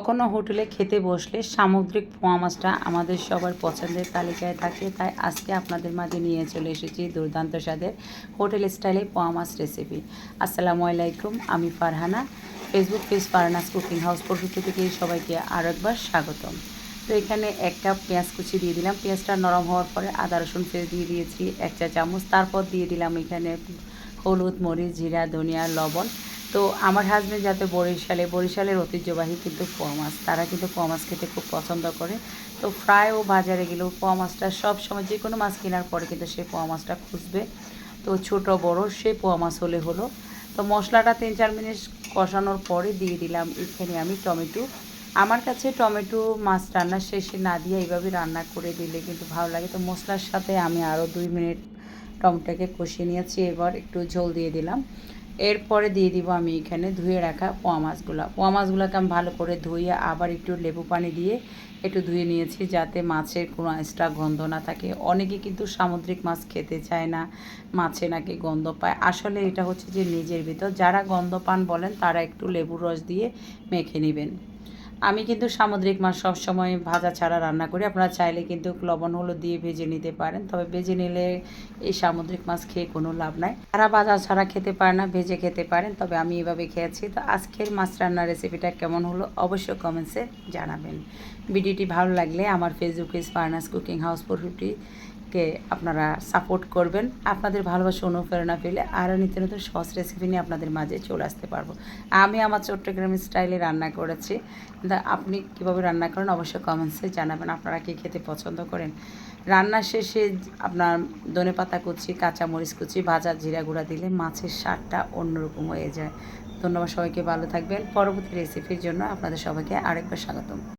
কখনো হোটেলে খেতে বসলে সামুদ্রিক পোয়া মাছটা আমাদের সবার পছন্দের তালিকায় থাকে, তাই আজকে আপনাদের মাঝে নিয়ে চলে এসেছি দুর্দান্ত স্বাদের হোটেল স্টাইলে পোয়া মাছ রেসিপি। আসসালামু আলাইকুম, আমি Farhana. Facebook page Farhana's cooking house প্রকৃতি থেকে সবাইকে আরও একবার স্বাগতম। তো এখানে এক কাপ পেঁয়াজ কুচি দিয়ে দিলাম। পেঁয়াজটা নরম হওয়ার পরে আদা রসুন পেস্ট দিয়ে দিয়েছি 1 চা চামচ। তারপর দিয়ে দিলাম এখানে হলুদ, মরিচ, জিরা, ধনিয়া, লবণ। তো আমার হাজব্যান্ড যাতে বরিশালের ঐতিহ্যবাহী কিন্তু পোয়া মাছ, তারা কিন্তু পোয়া মাছ খেতে খুব পছন্দ করে। তো ফ্রাই ও বাজারে গেলেও পোয়া মাছটা সবসময় যে কোনো মাছ কেনার পরে কিন্তু সেই পোয়া মাছটা খুঁজবে। তো ছোটো বড়ো সেই পোয়া মাছ হলে হলো। তো মশলাটা 3-4 মিনিট কষানোর পরে দিয়ে দিলাম এখানে আমি টমেটো। আমার কাছে টমেটো মাছ রান্নার শেষে না দিয়ে এইভাবে রান্না করে দিলে কিন্তু ভালো লাগে। তো মশলার সাথে আমি আরও 2 মিনিট টমেটোকে কষিয়ে নিয়েছি। এবার একটু ঝোল দিয়ে দিলাম। এরপরে দিয়ে দিব আমি এখানে ধুয়ে রাখা পোয়া মাছগুলোকে আমি ভালো করে ধুয়ে আবার একটু লেবু পানি দিয়ে একটু ধুয়ে নিয়েছি, যাতে মাছের কোনো এক্সট্রা গন্ধ না থাকে। অনেকে কিন্তু সামুদ্রিক মাছ খেতে চায় না, মাছে নাকি গন্ধ পায়। আসলে এটা হচ্ছে যে নিজের ভিতর, যারা গন্ধ পান বলেন তারা একটু লেবুর রস দিয়ে মেখে নেবেন। আমি কিন্তু সামুদ্রিক মাছ সবসময় ভাজা ছাড়া রান্না করি। আপনারা চাইলে কিন্তু লবণ হলুদ দিয়ে ভেজে নিতে পারেন, তবে ভেজে নিলে এই সামুদ্রিক মাছ খেয়ে কোনো লাভ নাই। যারা ভাজা ছাড়া খেতে পারে না ভেজে খেতে পারেন, তবে আমি এভাবে খেয়েছি। তো আজকের মাছ রান্নার রেসিপিটা কেমন হলো অবশ্যই কমেন্টসে জানাবেন। ভিডিওটি ভালো লাগলে আমার Facebook page Farhana's cooking house কে আপনারা সাপোর্ট করবেন। আপনাদের ভালোবাসা অনুপ্রেরণা পেলে আরও নিত্য নতুন সহজ রেসিপি নিয়ে আপনাদের মাঝে চলে আসতে পারবো। আমি আমার চট্টগ্রাম স্টাইলে রান্না করেছি। আপনি কীভাবে রান্না করেন অবশ্যই কমেন্টসে জানাবেন। আপনারা কি খেতে পছন্দ করেন? রান্নার শেষে আপনার ধনেপাতা কুচি, কাঁচামরিচ কুচি, ভাজা জিরা গুঁড়া দিলে মাছের স্বাদটা অন্যরকম হয়ে যায়। ধন্যবাদ সবাইকে, ভালো থাকবেন। পরবর্তী রেসিপির জন্য আপনাদের সবাইকে আরেকবার স্বাগতম।